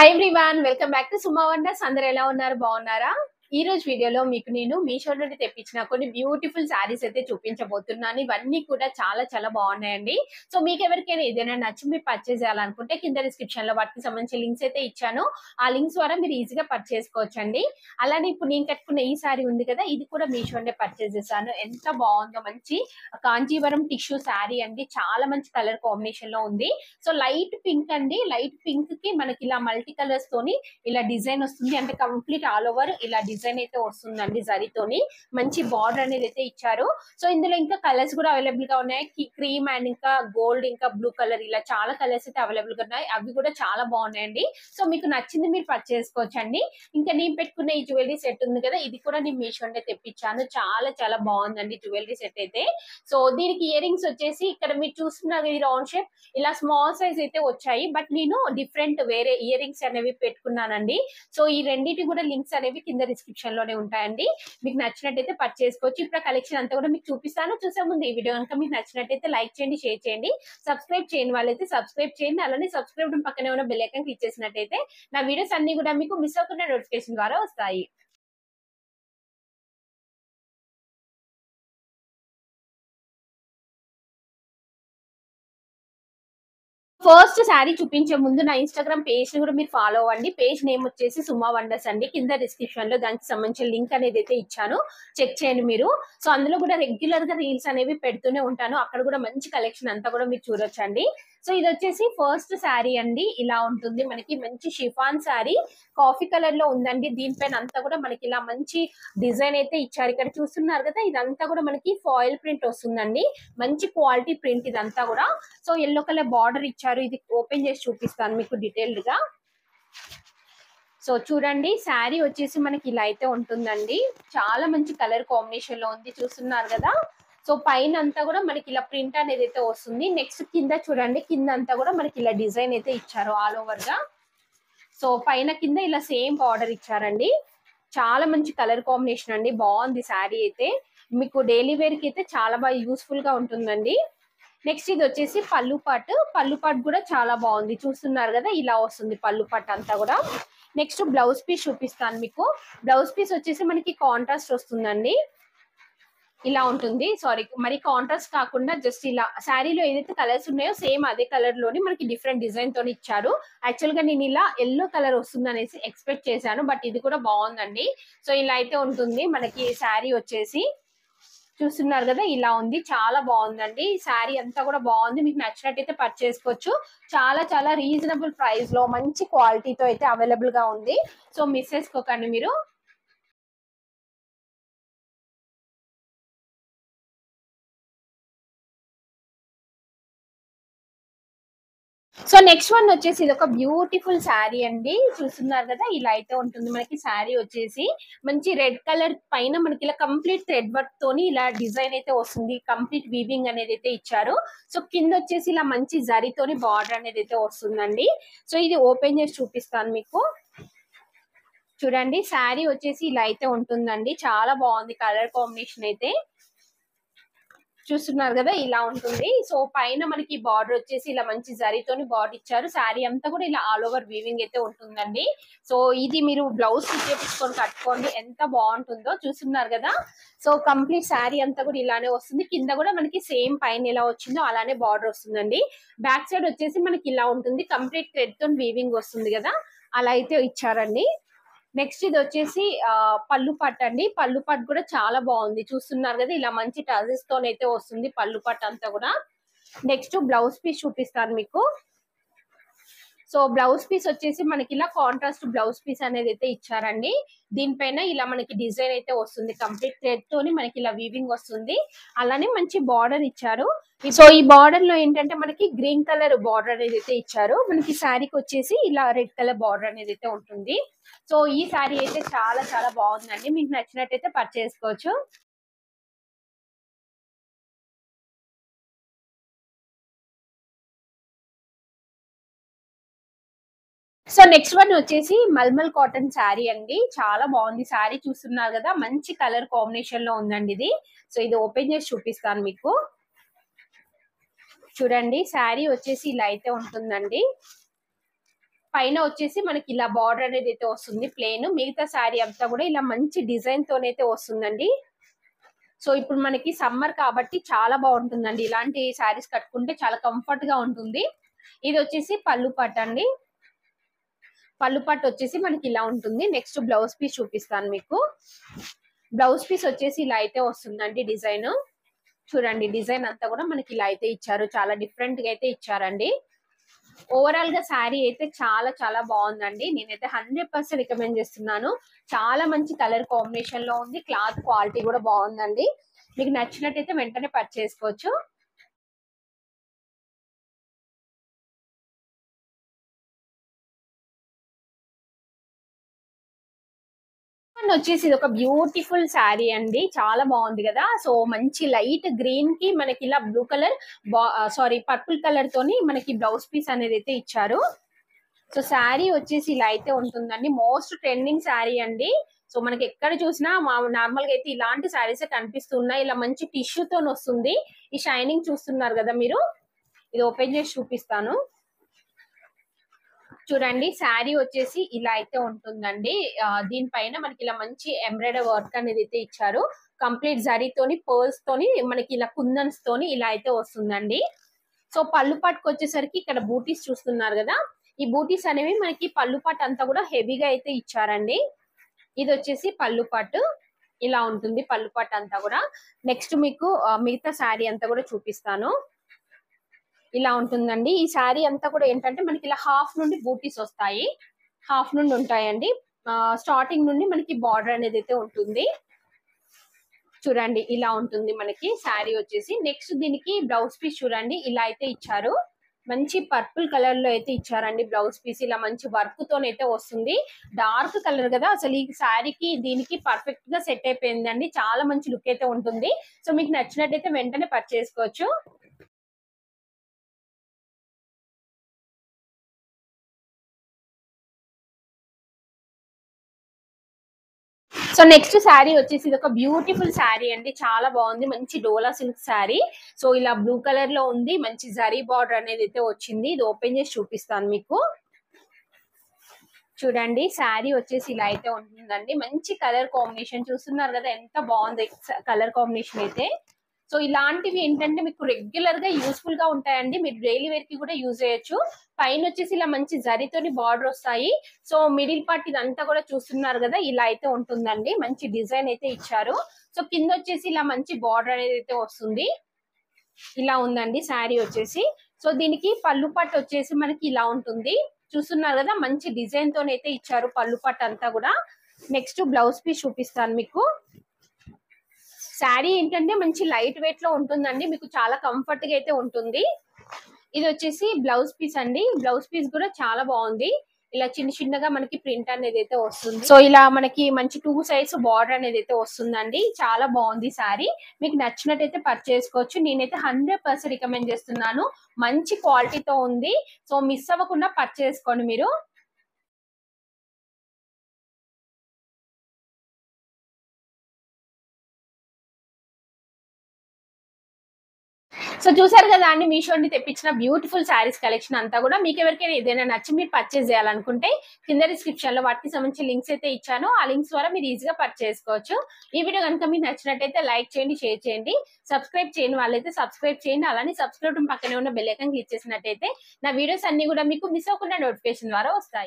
Hi everyone, welcome back to Suma wonders. అందరూ ఎలా ఉన్నారు? బాగున్నారా? ఈ రోజు వీడియోలో మీకు నేను మీషో నుండి తెప్పించిన కొన్ని బ్యూటిఫుల్ శారీస్ అయితే చూపించబోతున్నాను. ఇవన్నీ కూడా చాలా చాలా బాగున్నాయండి. సో మీకు ఎవరికైనా ఏదైనా నచ్చి మీరు పర్చేస్ చేయాలనుకుంటే కింద డిస్క్రిప్షన్ లో వాటికి సంబంధించిన లింక్స్ అయితే ఇచ్చాను. ఆ లింక్స్ ద్వారా మీరు ఈజీగా పర్చేస్ చేసుకోవచ్చండి. అలానే ఇప్పుడు నేను కట్టుకున్న ఈ శారీ ఉంది కదా, ఇది కూడా మీషోనే పర్చేస్ చేశాను. ఎంత బాగుందో, మంచి కాంజీవరం టిష్యూ శారీ అండి. చాలా మంచి కలర్ కాంబినేషన్ లో ఉంది. సో లైట్ పింక్ అండి. లైట్ పింక్ కి మనకి ఇలా మల్టీ కలర్స్ తోని ఇలా డిజైన్ వస్తుంది. అంటే కంప్లీట్ ఆల్ ఓవర్ ఇలా డిజైన్ అయితే వస్తుందండి. జరీతోని మంచి బార్డర్ అనేది అయితే ఇచ్చారు. సో ఇందులో ఇంకా కలర్స్ కూడా అవైలబుల్ గా ఉన్నాయి. క్రీమ్ అండ్ ఇంకా గోల్డ్, ఇంకా బ్లూ కలర్, ఇలా చాలా కలర్స్ అయితే అవైలబుల్ గా ఉన్నాయి. అవి కూడా చాలా బాగున్నాయండి. సో మీకు నచ్చింది మీరు పర్చేస్ చేసుకోవచ్చండి. ఇంకా నేను పెట్టుకున్న ఈ జ్యువెలరీ సెట్ ఉంది కదా, ఇది కూడా నేను మీషోనే తెప్పించాను. చాలా చాలా బాగుందండి జ్యువెలరీ సెట్ అయితే. సో దీనికి ఇయర్ రింగ్స్ వచ్చేసి ఇక్కడ మీరు చూస్తున్నారు, ఈ రౌండ్ షేప్ ఇలా స్మాల్ సైజ్ అయితే వచ్చాయి. బట్ నేను డిఫరెంట్ వేరే ఇయర్ రింగ్స్ అనేవి పెట్టుకున్నానండి. సో ఈ రెండింటి కూడా లింక్స్ అనేవి కింద డిస్క్రిప్షన్ లోనే ఉంటాయండి. మీకు నచ్చినట్టయితే పర్చేస్ చేసుకోవచ్చు. ఇప్పుడు కలెక్షన్ అంతా కూడా మీకు చూపిస్తాను. చూసే ముందు ఈ వీడియో కనుక మీకు నచ్చినట్టయితే లైక్ చేయండి, షేర్ చేయండి. సబ్స్క్రైబ్ చేయని వాళ్ళైతే సబ్స్క్రైబ్ చేయండి. అలానే సబ్స్క్రైబ్ పక్కనే ఉన్న బెల్ ఐకాన్ క్లిక్ చేసినట్టయితే నా వీడియోస్ అన్ని కూడా మీకు మిస్ అవ్వకుండా నోటిఫికేషన్ ద్వారా వస్తాయి. ఫస్ట్ శారీ చూపించే ముందు నా ఇన్స్టాగ్రామ్ పేజ్ ని కూడా మీరు ఫాలో అవ్వండి. పేజ్ నేమ్ వచ్చేసి సుమా వండర్స్ అండి. కింద డిస్క్రిప్షన్ లో దానికి సంబంధించిన లింక్ అనేది అయితే ఇచ్చాను, చెక్ చేయండి మీరు. సో అందులో కూడా రెగ్యులర్ గా రీల్స్ అనేవి పెడుతూనే ఉంటాను. అక్కడ కూడా మంచి కలెక్షన్ అంతా కూడా మీరు చూడొచ్చండి. సో ఇది వచ్చేసి ఫస్ట్ శారీ అండి. ఇలా ఉంటుంది మనకి మంచి షిఫాన్ శారీ, కాఫీ కలర్ లో ఉందండి. దీనిపైన అంతా కూడా మనకి ఇలా మంచి డిజైన్ అయితే ఇచ్చారు. ఇక్కడ చూస్తున్నారు కదా, ఇదంతా కూడా మనకి ఫాయిల్ ప్రింట్ వస్తుందండి. మంచి క్వాలిటీ ప్రింట్ ఇదంతా కూడా. సో ఎల్లో కలర్ బార్డర్ ఇచ్చారు. ఇది ఓపెన్ చేసి చూపిస్తాను మీకు డీటెయిల్డ్ గా. సో చూడండి, శారీ వచ్చేసి మనకి ఇలా అయితే ఉంటుందండి. చాలా మంచి కలర్ కాంబినేషన్ లో ఉంది, చూస్తున్నారు కదా. సో పైన అంతా కూడా మనకి ఇలా ప్రింట్ అనేది అయితే వస్తుంది. నెక్స్ట్ కింద చూడండి, కింద అంతా కూడా మనకి ఇలా డిజైన్ అయితే ఇచ్చారు ఆల్ ఓవర్ గా. సో పైన కింద ఇలా సేమ్ బార్డర్ ఇచ్చారండి. చాలా మంచి కలర్ కాంబినేషన్ అండి. బాగుంది శారీ అయితే. మీకు డైలీ వేర్ కి అయితే చాలా బాగా యూస్ఫుల్ గా ఉంటుందండి. నెక్స్ట్ ఇది వచ్చేసి పళ్ళు పాటు. పళ్ళు పాటు కూడా చాలా బాగుంది, చూస్తున్నారు కదా. ఇలా వస్తుంది పళ్ళు పాటు అంతా కూడా. నెక్స్ట్ బ్లౌజ్ పీస్ చూపిస్తాను మీకు. బ్లౌజ్ పీస్ వచ్చేసి మనకి కాంట్రాస్ట్ వస్తుందండి. ఇలా ఉంటుంది. సారీ, మరి కాంట్రాస్ట్ కాకుండా జస్ట్ ఇలా శారీలో ఏదైతే కలర్స్ ఉన్నాయో సేమ్ అదే కలర్ లోని మనకి డిఫరెంట్ డిజైన్ తోని ఇచ్చారు. యాక్చువల్ గా నేను ఇలా ఎల్లో కలర్ వస్తుంది అనేసి ఎక్స్పెక్ట్ చేశాను, బట్ ఇది కూడా బాగుందండి. సో ఇలా అయితే ఉంటుంది మనకి శారీ వచ్చేసి. చూస్తున్నారు కదా, ఇలా ఉంది. చాలా బాగుందండి. శారీ అంతా కూడా బాగుంది. మీకు నచ్చినట్టయితే పర్చేస్ చేసుకోవచ్చు. చాలా చాలా రీజనబుల్ ప్రైస్ లో మంచి క్వాలిటీతో అయితే అవైలబుల్ గా ఉంది. సో మిస్ చేసుకోకండి మీరు. సో నెక్స్ట్ వన్ వచ్చేసి ఇది ఒక బ్యూటిఫుల్ శారీ అండి. చూస్తున్నారు కదా, ఇలా అయితే ఉంటుంది మనకి శారీ వచ్చేసి. మంచి రెడ్ కలర్ పైన మనకి ఇలా కంప్లీట్ థ్రెడ్ వర్క్ తోని ఇలా డిజైన్ అయితే వస్తుంది. కంప్లీట్ వీవింగ్ అనేది అయితే ఇచ్చారు. సో కింద వచ్చేసి ఇలా మంచి జరీతోని బార్డర్ అనేది అయితే వస్తుందండి. సో ఇది ఓపెన్ చేసి చూపిస్తాను మీకు. చూడండి, శారీ వచ్చేసి ఇలా అయితే ఉంటుందండి. చాలా బాగుంది కలర్ కాంబినేషన్ అయితే. చూస్తున్నారు కదా, ఇలా ఉంటుంది. సో పైన మనకి బార్డర్ వచ్చేసి ఇలా మంచి జరీతోని బార్డర్ ఇచ్చారు. శారీ అంతా కూడా ఇలా ఆల్ ఓవర్ వీవింగ్ అయితే ఉంటుందండి. సో ఇది మీరు బ్లౌజ్ చేపించుకొని కట్టుకోండి, ఎంత బాగుంటుందో. చూస్తున్నారు కదా. సో కంప్లీట్ శారీ అంతా కూడా ఇలానే వస్తుంది. కింద కూడా మనకి సేమ్ పైన ఎలా వచ్చిందో అలానే బార్డర్ వస్తుందండి. బ్యాక్ సైడ్ వచ్చేసి మనకి ఇలా ఉంటుంది. కంప్లీట్ థ్రెడ్ తో వీవింగ్ వస్తుంది కదా, అలా అయితే ఇచ్చారండి. నెక్స్ట్ ఇది వచ్చేసి పళ్ళు పట్టు అండి. పళ్ళు పట్టు కూడా చాలా బాగుంది. చూస్తున్నారు కదా, ఇలా మంచి టజెస్ తోనైతే వస్తుంది పళ్ళు పట్టు అంతా కూడా. నెక్స్ట్ బ్లౌజ్ పీస్ చూపిస్తాను మీకు. సో బ్లౌజ్ పీస్ వచ్చేసి మనకి ఇలా కాంట్రాస్ట్ బ్లౌజ్ పీస్ అనేది అయితే ఇచ్చారండి. దీనిపైన ఇలా మనకి డిజైన్ అయితే వస్తుంది. కంప్లీట్ థ్రెడ్ తోని మనకి ఇలా వీవింగ్ వస్తుంది. అలానే మంచి బార్డర్ ఇచ్చారు. సో ఈ బార్డర్ లో ఏంటంటే మనకి గ్రీన్ కలర్ బార్డర్ అనేది అయితే ఇచ్చారు. మనకి శారీకి వచ్చేసి ఇలా రెడ్ కలర్ బార్డర్ అనేది అయితే ఉంటుంది. సో ఈ శారీ అయితే చాలా చాలా బాగుందండి. మీకు నచ్చినట్టయితే పర్చేస్ చేసుకోవచ్చు. సో నెక్స్ట్ వన్ వచ్చేసి మల్మల్ కాటన్ శారీ అండి. చాలా బాగుంది శారీ. చూస్తున్నారు కదా, మంచి కలర్ కాంబినేషన్ లో ఉందండి ఇది. సో ఇది ఓపెన్ చేసి చూపిస్తాను మీకు. చూడండి, శారీ వచ్చేసి ఇలా అయితే ఉంటుందండి. పైన వచ్చేసి మనకి ఇలా బార్డర్ అనేది అయితే వస్తుంది ప్లెయిన్. మిగతా శారీ అంతా కూడా ఇలా మంచి డిజైన్ తోనైతే వస్తుందండి. సో ఇప్పుడు మనకి సమ్మర్ కాబట్టి చాలా బాగుంటుందండి. ఇలాంటి శారీస్ కట్టుకుంటే చాలా కంఫర్ట్ గా ఉంటుంది. ఇది వచ్చేసి పళ్ళు పట్టు అండి. పళ్ళు పట్టు వచ్చేసి మనకి ఇలా ఉంటుంది. నెక్స్ట్ బ్లౌజ్ పీస్ చూపిస్తాను మీకు. బ్లౌజ్ పీస్ వచ్చేసి ఇలా అయితే వస్తుందండి డిజైన్. చూడండి డిజైన్ అంతా కూడా మనకి ఇలా అయితే ఇచ్చారు. చాలా డిఫరెంట్ గా అయితే ఇచ్చారండి. ఓవరాల్ గా శారీ అయితే చాలా చాలా బాగుందండి. నేనైతే 100% రికమెండ్ చేస్తున్నాను. చాలా మంచి కలర్ కాంబినేషన్ లో ఉంది. క్లాత్ క్వాలిటీ కూడా బాగుందండి. మీకు నచ్చినట్టయితే వెంటనే పర్చేస్ చేసుకోవచ్చు. వచ్చేసి ఇది ఒక బ్యూటిఫుల్ శారీ అండి. చాలా బాగుంది కదా. సో మంచి లైట్ గ్రీన్ కి మనకి ఇలా blue colour sorry purple colour తోని మనకి బ్లౌజ్ పీస్ అనేది అయితే ఇచ్చారు. సో శారీ వచ్చేసి ఇలా అయితే ఉంటుందండి. మోస్ట్ ట్రెండింగ్ శారీ అండి. సో మనకి ఎక్కడ చూసినా నార్మల్ గా అయితే ఇలాంటి శారీస్ కనిపిస్తున్నాయి. ఇలా మంచి టిష్యూ తోని వస్తుంది. ఈ షైనింగ్ చూస్తున్నారు కదా మీరు. ఇది ఓపెన్ చేసి చూపిస్తాను. చూడండి శారీ వచ్చేసి ఇలా అయితే ఉంటుందండి. దీనిపైన మనకి ఇలా మంచి ఎంబ్రాయిడరీ వర్క్ అనేది అయితే ఇచ్చారు. కంప్లీట్ జరీతోని పర్ల్స్ తోని మనకి ఇలా కుందన్స్ తోని ఇలా అయితే వస్తుందండి. సో పళ్ళు పట్టుకు వచ్చేసరికి ఇక్కడ బూటీస్ చూస్తున్నారు కదా. ఈ బూటీస్ అనేవి మనకి పళ్ళు పట్టు అంతా కూడా హెవీగా అయితే ఇచ్చారండి. ఇది వచ్చేసి పళ్ళు పట్టు ఇలా ఉంటుంది. పళ్ళు పట్టు అంతా కూడా. నెక్స్ట్ మీకు మిగతా శారీ అంతా కూడా చూపిస్తాను. ఇలా ఉంటుందండి. ఈ శారీ అంతా కూడా ఏంటంటే మనకి ఇలా హాఫ్ నుండి బూటీస్ వస్తాయి. హాఫ్ నుండి ఉంటాయండి. స్టార్టింగ్ నుండి మనకి బార్డర్ అనేది అయితే ఉంటుంది. చూడండి ఇలా ఉంటుంది మనకి శారీ వచ్చేసి. నెక్స్ట్ దీనికి బ్లౌజ్ పీస్ చూడండి ఇలా అయితే ఇచ్చారు. మంచి పర్పుల్ కలర్ లో అయితే ఇచ్చారండి బ్లౌజ్ పీస్. ఇలా మంచి వర్క్ తోనైతే వస్తుంది. డార్క్ కలర్ కదా, అసలు ఈ శారీకి దీనికి పర్ఫెక్ట్ గా సెట్ అయిపోయిందండి. చాలా మంచి లుక్ అయితే ఉంటుంది. సో మీకు నచ్చినట్టయితే వెంటనే పర్చేస్ చేసుకోవచ్చు. సో నెక్స్ట్ శారీ వచ్చేసి ఇది ఒక బ్యూటిఫుల్ శారీ అండి. చాలా బాగుంది. మంచి డోలా సిల్క్ శారీ. సో ఇలా బ్లూ కలర్ లో ఉంది. మంచి జరీ బార్డర్ అనేది అయితే వచ్చింది. ఇది ఓపెన్ చేసి చూపిస్తాను మీకు. చూడండి శారీ వచ్చేసి ఇలా అయితే ఉంటుందండి. మంచి కలర్ కాంబినేషన్ చూస్తున్నారు కదా, ఎంత బాగుంది కలర్ కాంబినేషన్ అయితే. సో ఇలాంటివి ఏంటంటే మీకు రెగ్యులర్ గా యూస్ఫుల్ గా ఉంటాయండి. మీరు డైలీ వేర్ కి కూడా యూజ్ చేయొచ్చు. పైన వచ్చేసి ఇలా మంచి జరీతోని బార్డర్ వస్తాయి. సో మిడిల్ పార్ట్ ఇదంతా కూడా చూస్తున్నారు కదా, ఇలా అయితే ఉంటుందండి. మంచి డిజైన్ అయితే ఇచ్చారు. సో కింద వచ్చేసి ఇలా మంచి బార్డర్ అనేది అయితే వస్తుంది. ఇలా ఉందండి శారీ వచ్చేసి. సో దీనికి పళ్ళు పట్టు వచ్చేసి మనకి ఇలా ఉంటుంది. చూస్తున్నారు కదా, మంచి డిజైన్ తోనైతే ఇచ్చారు పళ్ళు పట్టు అంతా కూడా. నెక్స్ట్ బ్లౌజ్ పీస్ చూపిస్తాను మీకు. శారీ ఏంటంటే మంచి లైట్ వెయిట్ లో ఉంటుందండి. మీకు చాలా కంఫర్ట్ గా అయితే ఉంటుంది. ఇది వచ్చేసి బ్లౌజ్ పీస్ అండి. బ్లౌజ్ పీస్ కూడా చాలా బాగుంది. ఇలా చిన్న చిన్నగా మనకి ప్రింట్ అనేది అయితే వస్తుంది. సో ఇలా మనకి మంచి 2 సైడ్స్ బార్డర్ అనేది అయితే వస్తుందండి. చాలా బాగుంది శారీ. మీకు నచ్చినట్టయితే పర్చేస్ చేసుకోవచ్చు. నేనైతే 100% రికమెండ్ చేస్తున్నాను. మంచి క్వాలిటీతో ఉంది. సో మిస్ అవ్వకుండా పర్చేస్ చేసుకోండి మీరు. సో చూసారు కదా అండి, మీషో నుండి తెప్పించిన బ్యూటిఫుల్ శారీస్ కలెక్షన్ అంతా కూడా. మీకు ఎవరికైనా ఏదైనా నచ్చి మీరు పర్చేస్ చేయాలనుకుంటే కింద డిస్క్రిప్షన్ లో వాటికి సంబంధించిన లింక్స్ అయితే ఇచ్చాను. ఆ లింక్స్ ద్వారా మీరు ఈజీగా పర్చేస్ చేసుకోవచ్చు. ఈ వీడియో కనుక మీకు నచ్చినట్టయితే లైక్ చేయండి, షేర్ చేయండి. సబ్స్క్రైబ్ చేయని వాళ్ళైతే సబ్స్క్రైబ్ చేయండి. అలానే సబ్స్క్రైబ్ పక్కనే ఉన్న బెల్ ఐకాన్ క్లిక్ చేసినట్టయితే నా వీడియోస్ అన్ని కూడా మీకు మిస్ అవ్వకుండా నోటిఫికేషన్ ద్వారా వస్తాయి.